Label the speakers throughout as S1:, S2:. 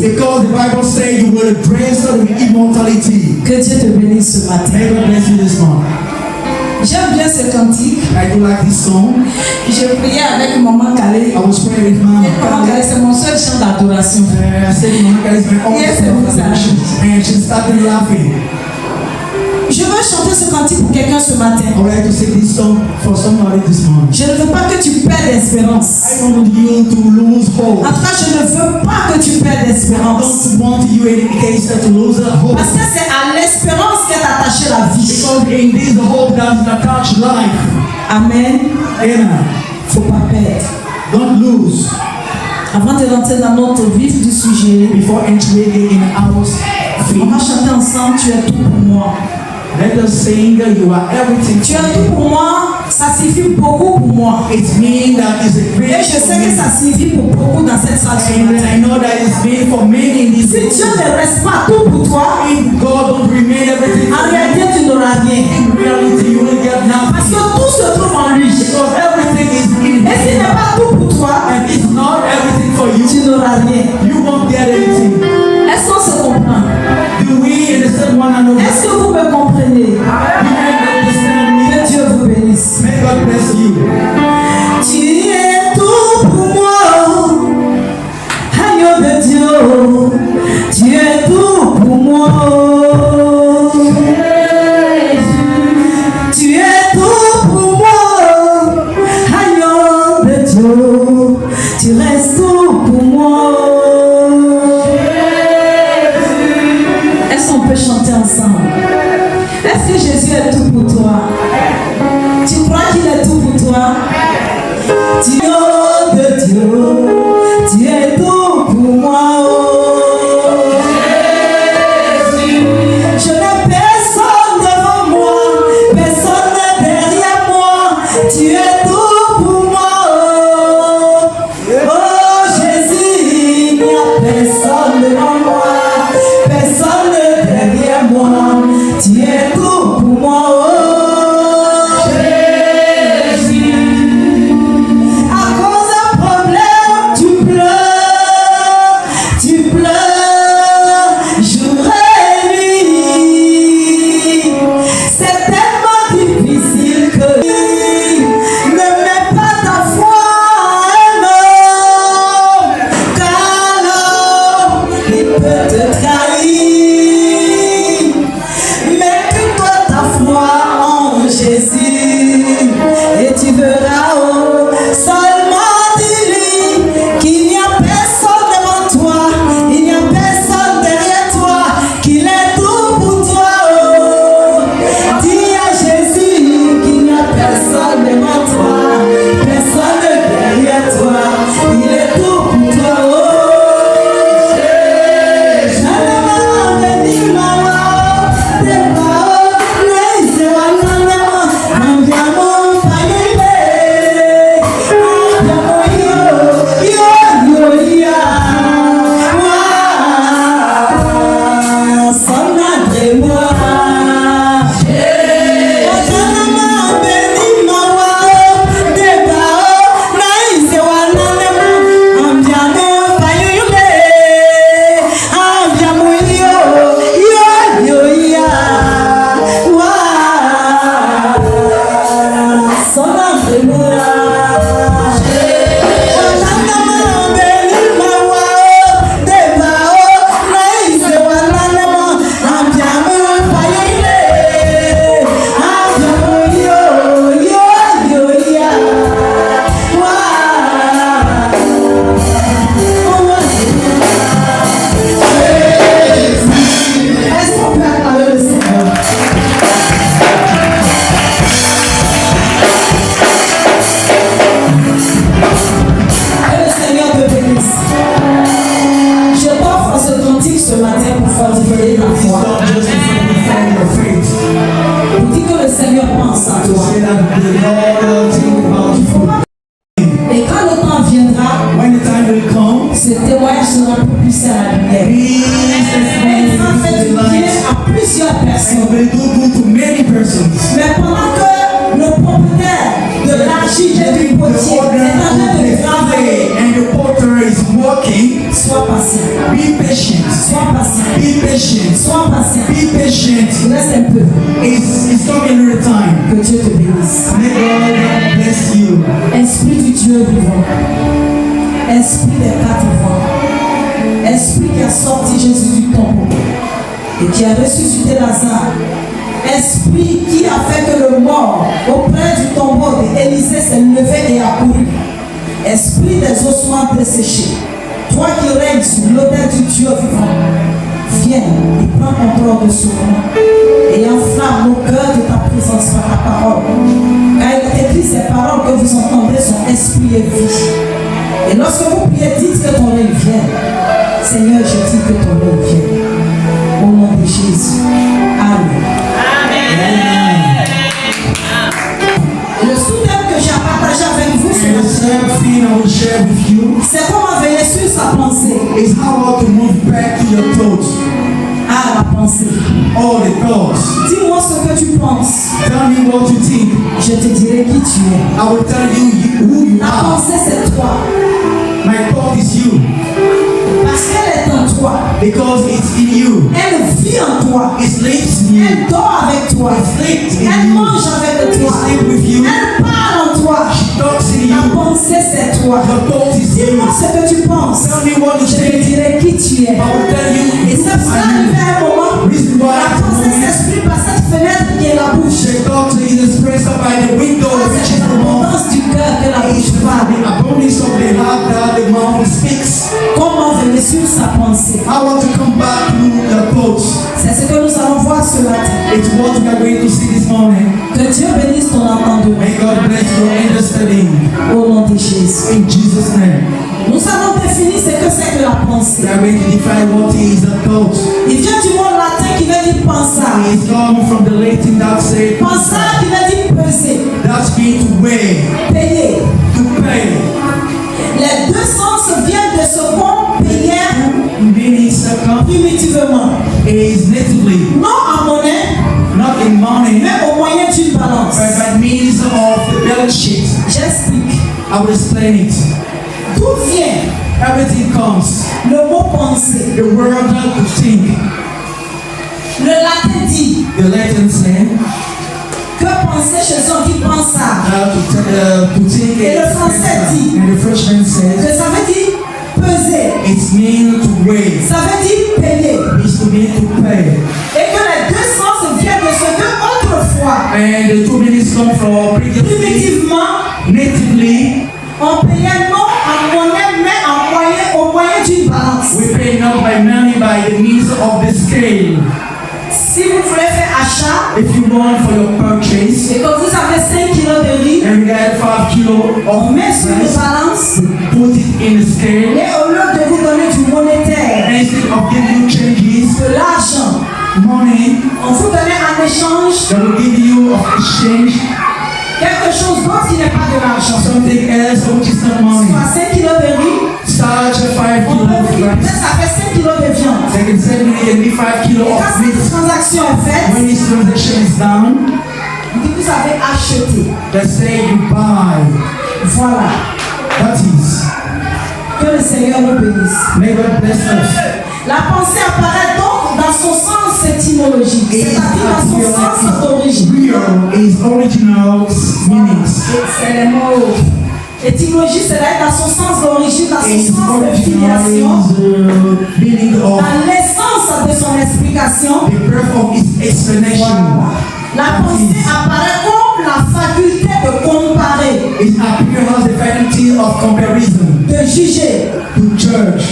S1: Because the Bible says you will embrace immortality.
S2: Que Dieu te bénisse ce matin.
S1: May God bless you this morning.
S2: J'aime bien ce cantique.
S1: I do like this song.
S2: Je priais avec Maman Calais.
S1: I was praying with Mama
S2: Maman Calais, c'est mon seul chant d'adoration.
S1: I said Mama Calais is my only song of adoration. And she started laughing.
S2: Je veux chanter ce cantique pour quelqu'un ce matin.
S1: I would like to sing this song for somebody this morning.
S2: Je ne veux pas que tu perdes l'espérance.
S1: I want you to lose hope.
S2: En tout cas, je ne veux pas que tu perdes
S1: I
S2: l'espérance.
S1: don't want you in case to lose hope.
S2: Parce que c'est à l'espérance qu'est attachée la vie.
S1: Because in this hope that is attached life.
S2: Amen.
S1: Amen.
S2: Faut pas perdre.
S1: Don't lose.
S2: Avant de rentrer dans notre vif du sujet,
S1: Before entering in our
S2: on va
S1: faith,
S2: chanter ensemble. Tu es tout pour moi.
S1: let us sing you are everything.
S2: Tu es tout pour moi. Ça signifie beaucoup pour moi.
S1: It means that it's a great.
S2: Et je sais que ça signifie pour beaucoup dans cette salle ce
S1: And
S2: matin.
S1: I know that it's been for many in this
S2: Si Dieu ne reste pas tout pour toi,
S1: If God don't remain everything
S2: en
S1: for you,
S2: réalité tu n'auras rien.
S1: in reality you will get
S2: Parce
S1: nothing.
S2: que tout se trouve en lui.
S1: Because everything is in
S2: Et s'il
S1: Him.
S2: n'est pas tout pour toi,
S1: And it's not everything for you.
S2: tu n'auras rien.
S1: You won't get anything.
S2: Est-ce qu'on se comprend?
S1: Do we understand one another?
S2: Est-ce que vous me comprenez?
S1: You understand me?
S2: Que Dieu vous bénisse.
S1: May God bless you.
S2: Tu es tout pour moi. Agneau de Dieu. Tu es tout pour moi. Tu es tout pour moi. Agneau de Dieu. Tu restes tout pour moi. Est-ce qu'on peut chanter ensemble? Est-ce que Jésus est tout pour toi? Tu crois qu'il est tout pour toi? Tu es de Dieu, tu es tout pour moi. Je n'ai personne devant moi, personne derrière moi. Tu es tout pour moi. Oh Jésus, il n'y a personne devant moi, personne derrière moi. Tu es tout pour moi. Et quand le temps viendra,
S1: When the time will come,
S2: ce témoignage sera propulsé à la lumière. Il va faire du bien à plusieurs personnes.
S1: will do good to many persons.
S2: Mais pendant que le propriétaire de l'argile et du potier est en train de travailler,
S1: And the potter is working,
S2: sois patient.
S1: be patient. patient.
S2: Sois patient.
S1: Be patient.
S2: Reste un peu.
S1: It's coming a little time.
S2: Que Dieu te bénisse.
S1: May God bless you.
S2: Esprit du Dieu vivant. Esprit des quatre vents. Esprit qui a sorti Jésus du tombeau et qui a ressuscité Lazare. Esprit qui a fait que le mort auprès du tombeau d'Élisée s'est levé et a couru. Esprit des ossements desséchés. Toi qui règnes sur l'autel du Dieu vivant, viens et prends contrôle de ce moment et enflamme nos cœurs de ta présence par ta parole. Car il est écrit, ces paroles que vous entendez sont esprit et vie. Et lorsque vous priez, dites que ton règne vienne. Seigneur, je dis que ton règne vienne. Au nom de Jésus. Amen. Amen. Le sous-thème que j'ai partagé avec vous,
S1: And the same thing I will share with you
S2: c'est comment veiller sur sa pensée.
S1: is how to move back to your thoughts.
S2: Ah, la pensée.
S1: All the thoughts.
S2: Dis-moi ce que tu penses.
S1: Tell me what you think.
S2: Je te dirai qui tu es.
S1: I will tell you who you
S2: La
S1: are.
S2: pensée, c'est toi.
S1: My thought is you.
S2: Parce qu'elle est en toi.
S1: Because it's in you.
S2: Elle vit en toi.
S1: It lives in you.
S2: Elle dort avec toi.
S1: It sleeps in
S2: Elle
S1: you.
S2: mange avec
S1: It
S2: toi.
S1: sleeps with you.
S2: Elle parle en toi.
S1: She talks in
S2: La
S1: you.
S2: pensée, c'est toi.
S1: Your thought is you.
S2: Dis-moi ce que tu penses.
S1: Tell me what you
S2: Je te
S1: think.
S2: dirai qui tu es.
S1: I will tell you
S2: Et
S1: who
S2: c'est pour cela
S1: are you.
S2: qu'à un moment,
S1: Reason why
S2: la pensée s'exprime par cette fenêtre qui est la bouche.
S1: the thought is expressed by the window, which
S2: C'est
S1: is the mouth.
S2: l'abondance du cœur que la
S1: It's
S2: bouche parle.
S1: the abundance of the heart that the mouth speaks.
S2: Comment venir sur sa pensée?
S1: I want to come back to your thoughts.
S2: C'est ce que nous allons voir ce matin.
S1: It's what we are going to see this morning.
S2: Que Dieu bénisse ton entendement.
S1: May God bless your understanding.
S2: Au nom de Jésus.
S1: In Jesus' name.
S2: Nous allons définir ce que c'est que la pensée.
S1: We are going to define what is a thought.
S2: Il vient du mot latin qui veut dire pensar.
S1: It's come from the Latin that says
S2: Pensar qui veut dire peser,
S1: that's mean to weigh,
S2: payer.
S1: to pay.
S2: Les deux sens viennent de ce mot payer
S1: Meaning second
S2: primitivement.
S1: is natively
S2: Non en monnaie,
S1: not in money,
S2: mais au moyen d'une balance.
S1: but by means of the balance sheet.
S2: J'explique.
S1: I will explain it.
S2: D'où vient
S1: Everything comes.
S2: le mot penser?
S1: The word to think.
S2: Le latin dit
S1: The Latin say
S2: que penser chez eux dit pensar.
S1: to think.
S2: Et le français dit
S1: And the Frenchman
S2: que
S1: says
S2: ça veut dire peser,
S1: it's mean to weigh.
S2: ça veut dire payer.
S1: It's to mean to pay.
S2: Et que les deux sens viennent de ce que autrefois,
S1: And the two meanings come from previously.
S2: primitivement,
S1: Natively,
S2: on payait non en monnaie, mais au moyen d'une balance.
S1: we pay not by money by the means of the scale.
S2: Si vous voulez faire achat
S1: If you want for your purchase,
S2: et que vous avez 5 kilos de riz,
S1: and you get 5 kilos
S2: on
S1: of
S2: met sur une
S1: rice,
S2: balance
S1: put it in the scale.
S2: et au lieu de vous donner du monétaire,
S1: And instead of giving you changes,
S2: de l'argent,
S1: money,
S2: on vous donnait en échange
S1: they will give you of exchange
S2: quelque chose d'autre qui n'est pas de l'argent.
S1: something else which is not money.
S2: Soit 5 kilos de riz,
S1: Such a 5
S2: on
S1: kilos
S2: peut
S1: of
S2: dire que
S1: rice.
S2: ça fait 5 kilos de viande.
S1: They can send me and me 5 kilos
S2: Et quand
S1: of meat.
S2: cette transaction est faite,
S1: When this transaction is done,
S2: on dit que vous avez acheté.
S1: they say you buy.
S2: Voilà.
S1: That is.
S2: Que le Seigneur nous bénisse.
S1: May God bless us.
S2: La pensée apparaît donc dans son sens étymologique, c'est-à-dire dans son sens d'origine.
S1: Real is original meanings.
S2: C'est les mots. Étymologie, c'est là dans son sens d'origine, dans son
S1: Its
S2: sens de
S1: original
S2: filiation,
S1: is meaning of
S2: dans l'essence de son explication.
S1: the birth of its explanation.
S2: La pensée apparaît comme la faculté de comparer,
S1: It appears as the faculty of comparison,
S2: de juger,
S1: to judge,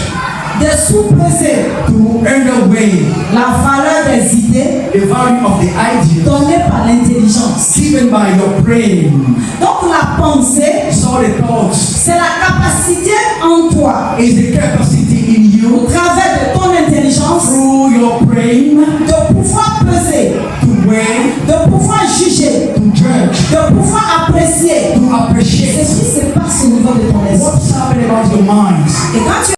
S2: de sous-peser
S1: to underweigh
S2: la valeur des idées
S1: the value of the idea
S2: données par l'intelligence.
S1: given by your brain.
S2: Donc la pensée,
S1: So the thoughts
S2: c'est la capacité en toi,
S1: is the capacity in
S2: au
S1: you
S2: travers de ton intelligence,
S1: through your brain
S2: de pouvoir peser,
S1: to weigh,
S2: de pouvoir juger,
S1: to judge,
S2: de pouvoir apprécier
S1: to
S2: ce
S1: appreciate
S2: qui se passe au niveau de ton esprit.
S1: what's happening about your minds.
S2: Et quand tu